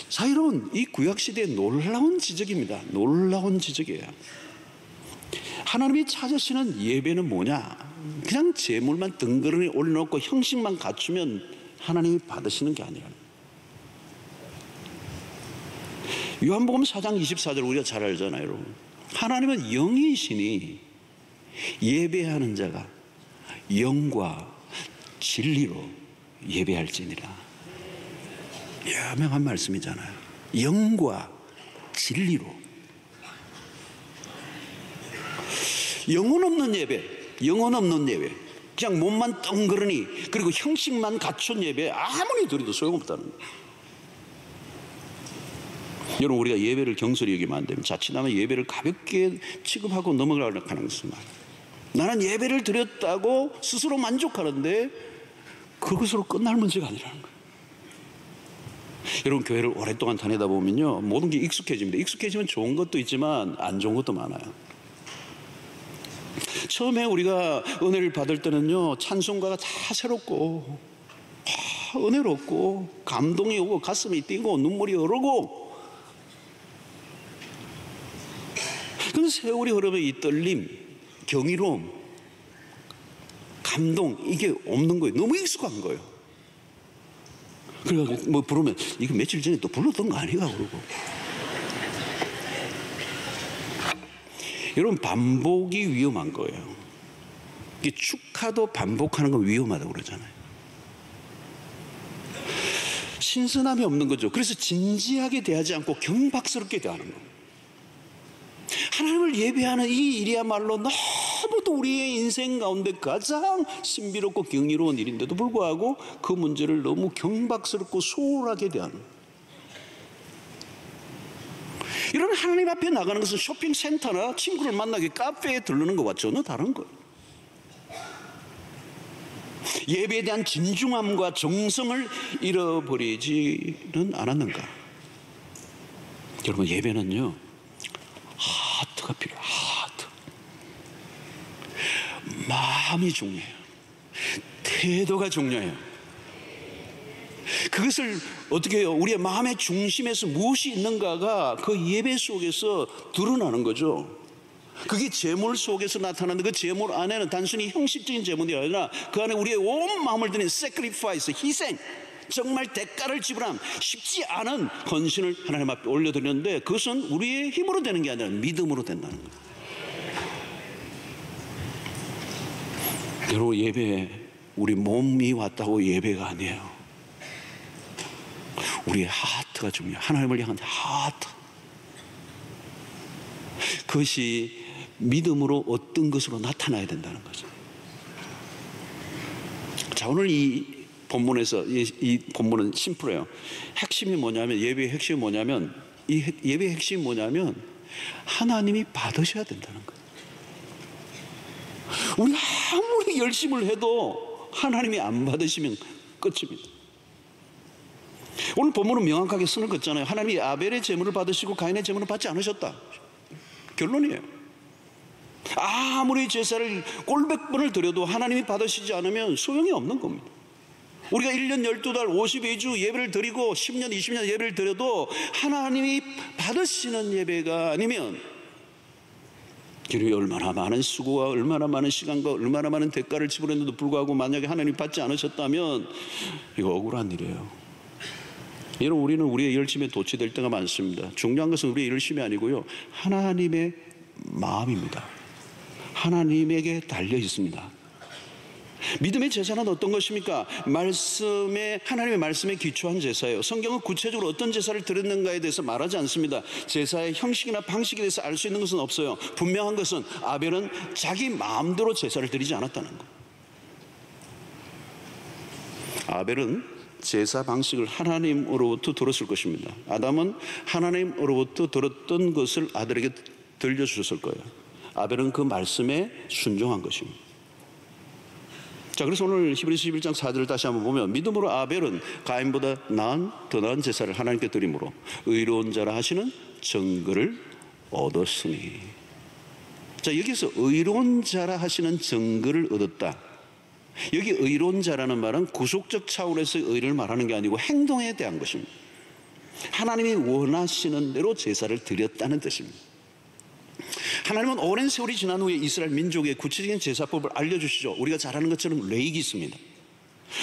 자, 여러분, 이 구약시대의 놀라운 지적입니다. 놀라운 지적이에요. 하나님이 찾으시는 예배는 뭐냐? 그냥 제물만 덩그러니 올려놓고 형식만 갖추면 하나님이 받으시는 게 아니라. 요한복음 4장 24절 우리가 잘 알잖아요, 여러분. 하나님은 영이시니 예배하는 자가 영과 진리로 예배할지니라. 유명한 말씀이잖아요. 영과 진리로. 영혼 없는 예배, 영혼 없는 예배, 그냥 몸만 덩그러니 그리고 형식만 갖춘 예배 아무리 드려도 소용없다는 거예요. 여러분, 우리가 예배를 경솔히 여기면 안 됩니다. 자칫하면 예배를 가볍게 취급하고 넘어가려고 하는 것은 말이에요. 나는 예배를 드렸다고 스스로 만족하는데 그것으로 끝날 문제가 아니라는 거예요. 여러분, 교회를 오랫동안 다니다 보면요 모든 게 익숙해집니다. 익숙해지면 좋은 것도 있지만 안 좋은 것도 많아요. 처음에 우리가 은혜를 받을 때는요 찬송가가 다 새롭고 은혜롭고 감동이 오고 가슴이 뛰고 눈물이 흐르고, 근데 세월이 흐르면 이 떨림, 경이로움, 감동, 이게 없는 거예요. 너무 익숙한 거예요. 그래가지고 뭐 부르면 이거 며칠 전에 또 불렀던 거 아니가 그러고. 여러분, 반복이 위험한 거예요. 이게 축하도 반복하는 건 위험하다고 그러잖아요. 신선함이 없는 거죠. 그래서 진지하게 대하지 않고 경박스럽게 대하는 거예요. 하나님을 예배하는 이 일이야말로 너무도 우리의 인생 가운데 가장 신비롭고 경이로운 일인데도 불구하고 그 문제를 너무 경박스럽고 소홀하게 대하는 거예요. 여러분, 하나님 앞에 나가는 것은 쇼핑센터나 친구를 만나기 카페에 들르는 것과 전혀 다른 거예요. 예배에 대한 진중함과 정성을 잃어버리지는 않았는가? 여러분, 예배는요 하트가 필요해요. 하트. 마음이 중요해요. 태도가 중요해요. 그것을 어떻게 해요? 우리의 마음의 중심에서 무엇이 있는가가 그 예배 속에서 드러나는 거죠. 그게 제물 속에서 나타나는, 그 제물 안에는 단순히 형식적인 제물이 아니라 그 안에 우리의 온 마음을 드린 sacrifice, 희생, 정말 대가를 지불함, 쉽지 않은 헌신을 하나님 앞에 올려드리는데 그것은 우리의 힘으로 되는 게 아니라 믿음으로 된다는 거예요. 여러분, 예배, 우리 몸이 왔다고 예배가 아니에요. 우리의 하트가 중요해요. 하나님을 향한 하트. 그것이 믿음으로 어떤 것으로 나타나야 된다는 거죠. 자, 오늘 이 본문에서 이 본문은 심플해요. 핵심이 뭐냐면, 예배의 핵심이 뭐냐면, 이 예배의 핵심이 뭐냐면 하나님이 받으셔야 된다는 거예요. 우리가 아무리 열심을 해도 하나님이 안 받으시면 끝입니다. 오늘 본문은 명확하게 선을 긋잖아요. 하나님이 아벨의 제물을 받으시고 가인의 제물을 받지 않으셨다. 결론이에요. 아무리 제사를 꼴백 번을 드려도 하나님이 받으시지 않으면 소용이 없는 겁니다. 우리가 1년 12달 52주 예배를 드리고 10년 20년 예배를 드려도 하나님이 받으시는 예배가 아니면, 그리고 얼마나 많은 수고와 얼마나 많은 시간과 얼마나 많은 대가를 지불했는데도 불구하고 만약에 하나님이 받지 않으셨다면 이거 억울한 일이에요. 여러분, 우리는 우리의 열심에 도취될 때가 많습니다. 중요한 것은 우리의 열심이 아니고요, 하나님의 마음입니다. 하나님에게 달려 있습니다. 믿음의 제사는 어떤 것입니까? 하나님의 말씀에 기초한 제사예요. 성경은 구체적으로 어떤 제사를 드렸는가에 대해서 말하지 않습니다. 제사의 형식이나 방식에 대해서 알 수 있는 것은 없어요. 분명한 것은 아벨은 자기 마음대로 제사를 드리지 않았다는 것. 아벨은 제사 방식을 하나님으로부터 들었을 것입니다. 아담은 하나님으로부터 들었던 것을 아들에게 들려주셨을 거예요. 아벨은 그 말씀에 순종한 것입니다. 자, 그래서 오늘 히브리서 11장 4절을 다시 한번 보면, 믿음으로 아벨은 가인보다 더 나은 제사를 하나님께 드림으로 의로운 자라 하시는 증거를 얻었으니. 자, 여기서 의로운 자라 하시는 증거를 얻었다. 여기 의로운 자라는 말은 구속적 차원에서의 의를 말하는 게 아니고 행동에 대한 것입니다. 하나님이 원하시는 대로 제사를 드렸다는 뜻입니다. 하나님은 오랜 세월이 지난 후에 이스라엘 민족의 구체적인 제사법을 알려주시죠. 우리가 잘 아는 것처럼 레위기스입니다.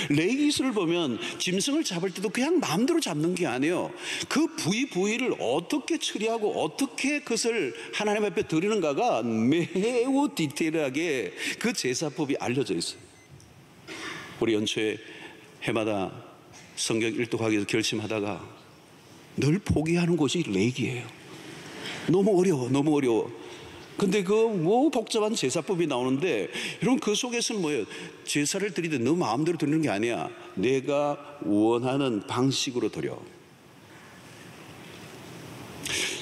레위기스를 보면 짐승을 잡을 때도 그냥 마음대로 잡는 게 아니에요. 그 부위를 어떻게 처리하고 어떻게 그것을 하나님 앞에 드리는가가 매우 디테일하게 그 제사법이 알려져 있어요. 우리 연초에 해마다 성경 일독하기 위해서 결심하다가 늘 포기하는 곳이 레위기예요. 너무 어려워. 근데 복잡한 제사법이 나오는데, 여러분, 그 속에서는 뭐예요? 제사를 드리되 너 마음대로 드리는 게 아니야. 내가 원하는 방식으로 드려.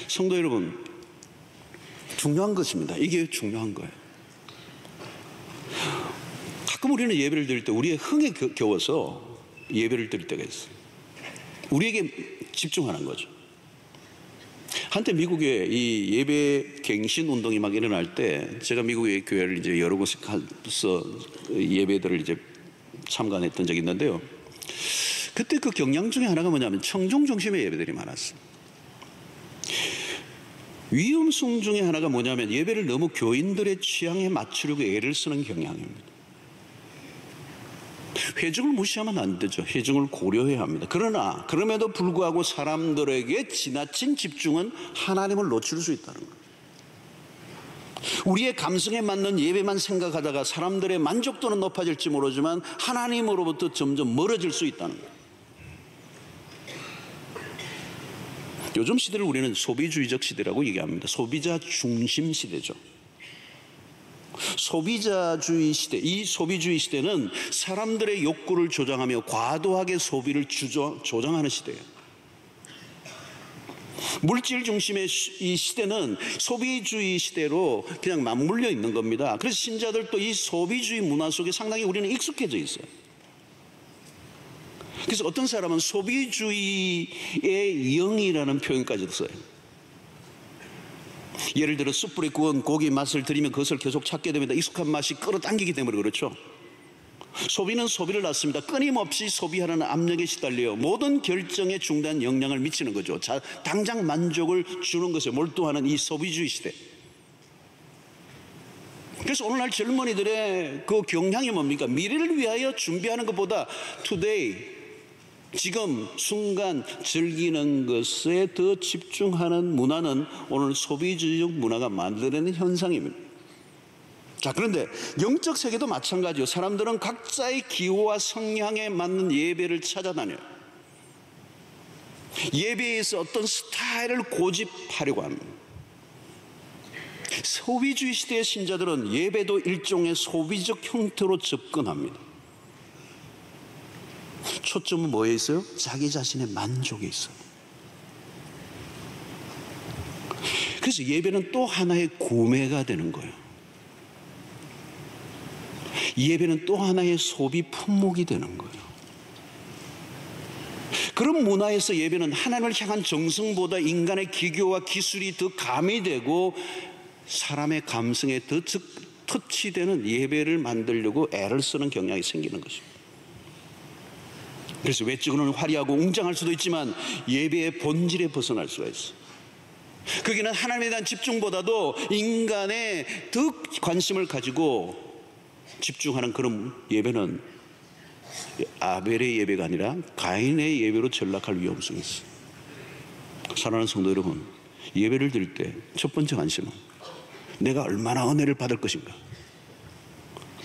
성도 여러분, 중요한 것입니다. 이게 중요한 거예요. 가끔 우리는 예배를 드릴 때 우리의 흥에 겨워서 예배를 드릴 때가 있어요. 우리에게 집중하는 거죠. 한때 미국에 이 예배 갱신 운동이 막 일어날 때, 제가 미국의 교회를 이제 여러 곳에 가서 예배들을 이제 참관했던 적이 있는데요. 그때 그 경향 중에 하나가 뭐냐면 청중 중심의 예배들이 많았어요. 위험성 중에 하나가 뭐냐면 예배를 너무 교인들의 취향에 맞추려고 애를 쓰는 경향입니다. 회중을 무시하면 안 되죠. 회중을 고려해야 합니다. 그러나 그럼에도 불구하고 사람들에게 지나친 집중은 하나님을 놓칠 수 있다는 거예요. 우리의 감성에 맞는 예배만 생각하다가 사람들의 만족도는 높아질지 모르지만 하나님으로부터 점점 멀어질 수 있다는 거예요. 요즘 시대를 우리는 소비주의적 시대라고 얘기합니다. 소비자 중심 시대죠. 소비자주의 시대, 이 소비주의 시대는 사람들의 욕구를 조장하며 과도하게 소비를 조장하는 시대예요. 물질 중심의 이 시대는 소비주의 시대로 그냥 맞물려 있는 겁니다. 그래서 신자들도 이 소비주의 문화 속에 상당히 우리는 익숙해져 있어요. 그래서 어떤 사람은 소비주의의 영이라는 표현까지도 써요. 예를 들어 숯불에 구운 고기 맛을 들이면 그것을 계속 찾게 됩니다. 익숙한 맛이 끌어당기기 때문에 그렇죠. 소비는 소비를 낳습니다. 끊임없이 소비하라는 압력에 시달려요. 모든 결정에 중대한 영향을 미치는 거죠. 당장 만족을 주는 것에 몰두하는 이 소비주의 시대. 그래서 오늘날 젊은이들의 그 경향이 뭡니까? 미래를 위하여 준비하는 것보다 today, 지금 순간 즐기는 것에 더 집중하는 문화는 오늘 소비주의적 문화가 만들어내는 현상입니다. 자, 그런데 영적 세계도 마찬가지요. 사람들은 각자의 기호와 성향에 맞는 예배를 찾아다녀요. 예배에서 어떤 스타일을 고집하려고 합니다. 소비주의 시대의 신자들은 예배도 일종의 소비적 형태로 접근합니다. 초점은 뭐에 있어요? 자기 자신의 만족에 있어요. 그래서 예배는 또 하나의 구매가 되는 거예요. 예배는 또 하나의 소비 품목이 되는 거예요. 그런 문화에서 예배는 하나님을 향한 정성보다 인간의 기교와 기술이 더 가미되고 사람의 감성에 더 터치되는 예배를 만들려고 애를 쓰는 경향이 생기는 것입니다. 그래서 외적으로는 화려하고 웅장할 수도 있지만 예배의 본질에 벗어날 수가 있어요. 거기는 하나님에 대한 집중보다도 인간의 더 관심을 가지고 집중하는 그런 예배는 아벨의 예배가 아니라 가인의 예배로 전락할 위험성이 있어요. 사랑하는 성도 여러분, 예배를 드릴 때 첫 번째 관심은 내가 얼마나 은혜를 받을 것인가,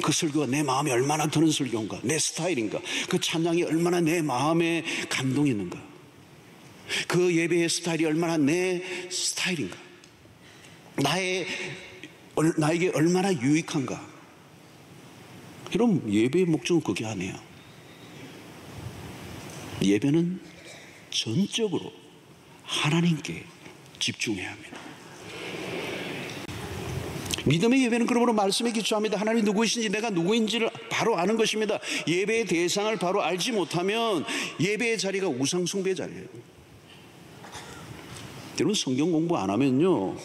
그 설교가 내 마음에 얼마나 드는 설교인가, 내 스타일인가, 그 찬양이 얼마나 내 마음에 감동이 있는가, 그 예배의 스타일이 얼마나 내 스타일인가, 나에게 얼마나 유익한가. 여러분, 예배의 목적은 그게 아니에요. 예배는 전적으로 하나님께 집중해야 합니다. 믿음의 예배는 그러므로 말씀에 기초합니다. 하나님이 누구이신지 내가 누구인지를 바로 아는 것입니다. 예배의 대상을 바로 알지 못하면 예배의 자리가 우상 숭배의 자리예요. 여러분, 성경 공부 안 하면요,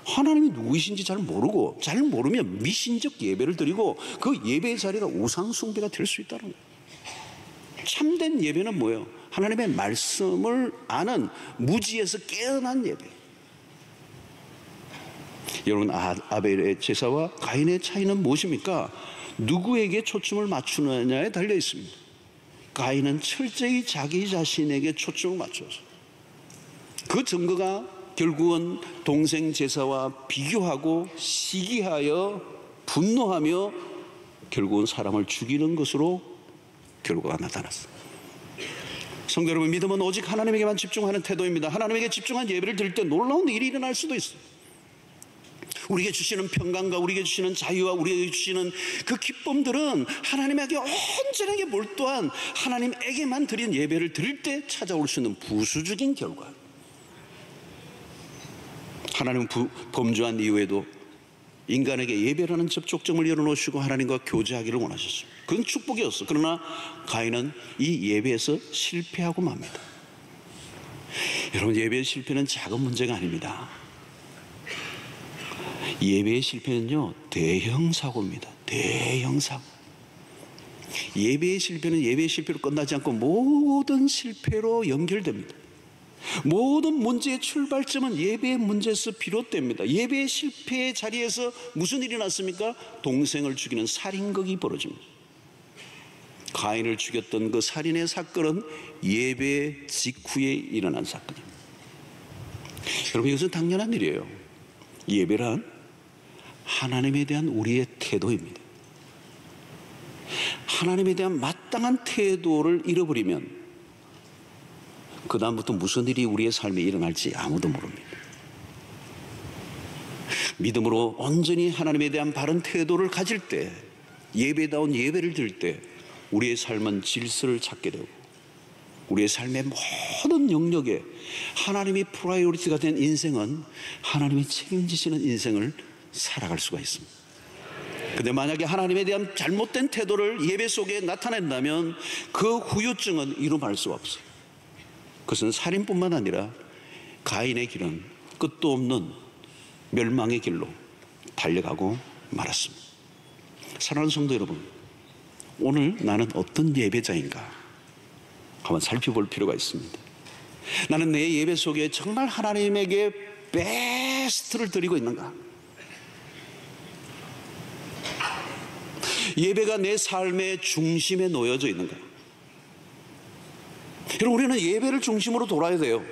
하나님이 누구이신지 잘 모르면 미신적 예배를 드리고 그 예배의 자리가 우상 숭배가 될 수 있다는 거예요. 참된 예배는 뭐예요? 하나님의 말씀을 아는 무지에서 깨어난 예배. 여러분, 아벨의 제사와 가인의 차이는 무엇입니까? 누구에게 초점을 맞추느냐에 달려 있습니다. 가인은 철저히 자기 자신에게 초점을 맞춰서 그 증거가 결국은 동생 제사와 비교하고 시기하여 분노하며 결국은 사람을 죽이는 것으로 결과가 나타났어요. 성도 여러분, 믿음은 오직 하나님에게만 집중하는 태도입니다. 하나님에게 집중한 예배를 드릴 때 놀라운 일이 일어날 수도 있어요. 우리에게 주시는 평강과 우리에게 주시는 자유와 우리에게 주시는 그 기쁨들은 하나님에게 온전하게 몰두한 하나님에게만 드린 예배를 드릴 때 찾아올 수 있는 부수적인 결과. 하나님은 범죄한 이후에도 인간에게 예배라는 접촉점을 열어놓으시고 하나님과 교제하기를 원하셨습니다. 그건 축복이었어. 그러나 가인은 이 예배에서 실패하고 맙니다. 여러분, 예배의 실패는 작은 문제가 아닙니다. 예배의 실패는요, 대형 사고입니다. 대형 사고. 예배의 실패는 예배의 실패로 끝나지 않고 모든 실패로 연결됩니다. 모든 문제의 출발점은 예배의 문제에서 비롯됩니다. 예배의 실패의 자리에서 무슨 일이 났습니까? 동생을 죽이는 살인극이 벌어집니다. 가인을 죽였던 그 살인의 사건은 예배 직후에 일어난 사건입니다. 여러분, 이것은 당연한 일이에요. 예배란 하나님에 대한 우리의 태도입니다. 하나님에 대한 마땅한 태도를 잃어버리면 그 다음부터 무슨 일이 우리의 삶에 일어날지 아무도 모릅니다. 믿음으로 온전히 하나님에 대한 바른 태도를 가질 때, 예배다운 예배를 드릴 때 우리의 삶은 질서를 찾게 되고 우리의 삶의 모든 영역에 하나님이 프라이오리티가 된 인생은 하나님이 책임지시는 인생을 살아갈 수가 있습니다. 그런데 만약에 하나님에 대한 잘못된 태도를 예배 속에 나타낸다면 그 후유증은 이루말 수가 없어요. 그것은 살인뿐만 아니라 가인의 길은 끝도 없는 멸망의 길로 달려가고 말았습니다. 사랑하는 성도 여러분, 오늘 나는 어떤 예배자인가 한번 살펴볼 필요가 있습니다. 나는 내 예배 속에 정말 하나님에게 베스트를 드리고 있는가? 예배가 내 삶의 중심에 놓여져 있는가? 여러분, 우리는 예배를 중심으로 돌아야 돼요.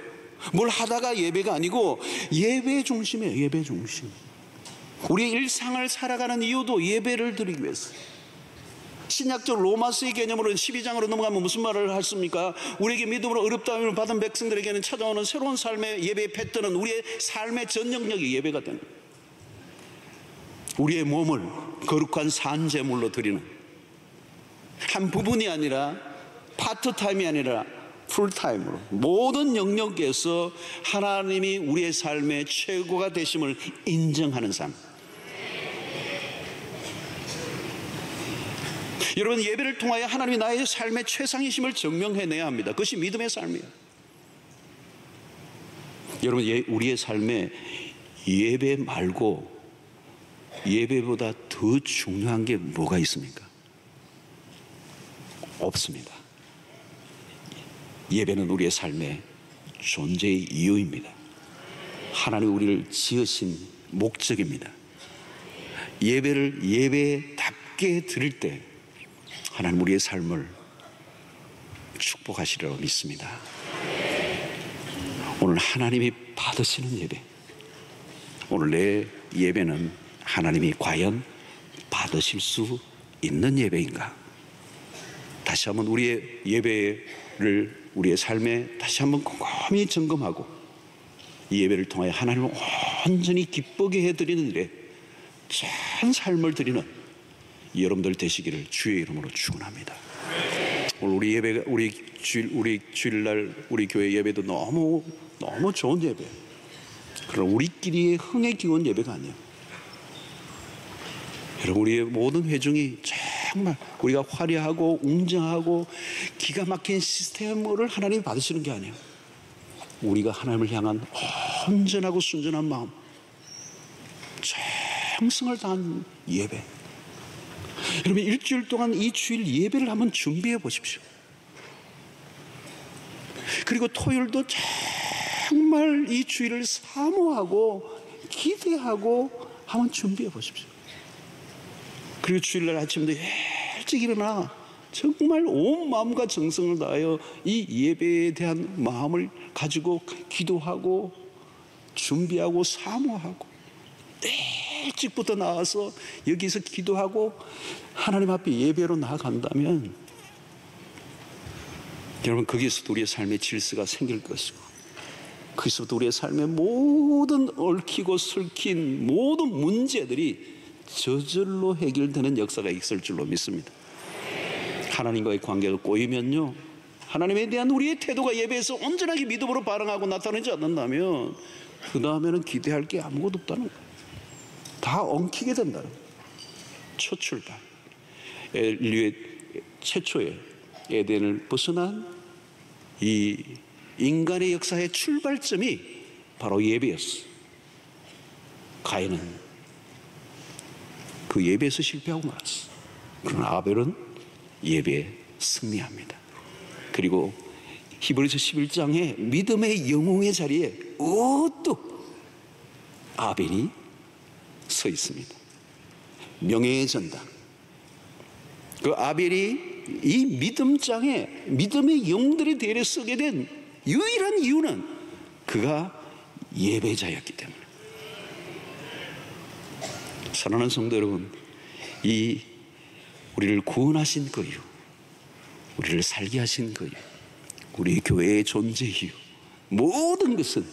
뭘 하다가 예배가 아니고 예배 중심이에요. 예배 중심. 우리의 일상을 살아가는 이유도 예배를 드리기 위해서. 신약적 로마서의 개념으로는 12장으로 넘어가면 무슨 말을 하십니까? 우리에게 믿음으로 어렵다함을 받은 백성들에게는 찾아오는 새로운 삶의 예배의 패턴은 우리의 삶의 전 영역이 예배가 되는 거예요. 우리의 몸을 거룩한 산제물로 드리는, 한 부분이 아니라 파트타임이 아니라 풀타임으로 모든 영역에서 하나님이 우리의 삶의 최고가 되심을 인정하는 삶. 여러분, 예배를 통하여 하나님이 나의 삶의 최상이심을 증명해내야 합니다. 그것이 믿음의 삶이에요. 여러분, 우리의 삶에 예배 말고 예배보다 더 중요한 게 뭐가 있습니까? 없습니다. 예배는 우리의 삶의 존재의 이유입니다. 하나님 우리를 지으신 목적입니다. 예배를 예배답게 드릴 때 하나님 우리의 삶을 축복하시리라고 믿습니다. 오늘 하나님이 받으시는 예배, 오늘 내 예배는 하나님이 과연 받으실 수 있는 예배인가? 다시 한번 우리의 예배를 우리의 삶에 다시 한번 꼼꼼히 점검하고 이 예배를 통해 하나님을 온전히 기쁘게 해드리는 일에 전 삶을 드리는 여러분들 되시기를 주의 이름으로 축원합니다. 오늘 우리 예배가 우리 주일날 우리 교회 예배도 너무 좋은 예배. 그럼 우리끼리의 흥에 기운 예배가 아니에요. 여러분, 우리의 모든 회중이 정말 우리가 화려하고 웅장하고 기가 막힌 시스템을 하나님이 받으시는 게 아니에요. 우리가 하나님을 향한 온전하고 순전한 마음, 정성을 다한 예배. 여러분, 일주일 동안 이 주일 예배를 한번 준비해 보십시오. 그리고 토요일도 정말 이 주일을 사모하고 기대하고 한번 준비해 보십시오. 그리고 주일날 아침도 일찍 일어나 정말 온 마음과 정성을 다하여 이 예배에 대한 마음을 가지고 기도하고 준비하고 사모하고 일찍부터 나와서 여기서 기도하고 하나님 앞에 예배로 나아간다면 여러분, 거기에서도 우리의 삶의 질서가 생길 것이고 거기서부터 우리의 삶의 모든 얽히고 설킨 모든 문제들이 저절로 해결되는 역사가 있을 줄로 믿습니다. 하나님과의 관계가 꼬이면요, 하나님에 대한 우리의 태도가 예배에서 온전하게 믿음으로 반응하고 나타나지 않는다면 그 다음에는 기대할 게 아무것도 없다는 거예요. 다 엉키게 된다는 거예요. 첫 출발, 인류의 최초의 에덴을 벗어난 이 인간의 역사의 출발점이 바로 예배였어요. 가인은 그 예배에서 실패하고 말았어. 그러나 아벨은 예배에 승리합니다. 그리고 히브리서 11장에 믿음의 영웅의 자리에 우뚝 아벨이 서 있습니다. 명예의 전당. 그 아벨이 이 믿음장에 믿음의 영웅들의 대열에 서게 된 유일한 이유는 그가 예배자였기 때문에. 사랑하는 성도 여러분, 이 우리를 구원하신 그 이유, 우리를 살게 하신 그 이유, 우리 교회의 존재 이유, 모든 것은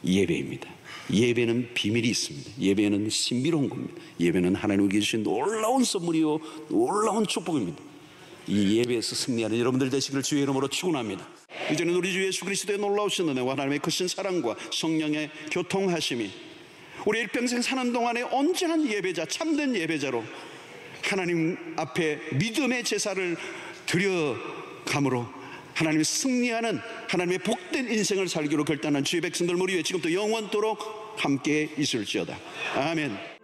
예배입니다. 예배는 비밀이 있습니다. 예배는 신비로운 겁니다. 예배는 하나님께 주신 놀라운 선물이요 놀라운 축복입니다. 이 예배에서 승리하는 여러분들 되시기를 주의 이름으로 축원합니다. 이제는 우리 주 예수 그리스도의 놀라우신 은혜와 하나님의 크신 사랑과 성령의 교통하심이 우리 일평생 사는 동안에 온전한 예배자, 참된 예배자로 하나님 앞에 믿음의 제사를 드려감으로 하나님의 승리하는 하나님의 복된 인생을 살기로 결단한 주의 백성들 우리 지금부터 영원토록 함께 있을지어다. 아멘.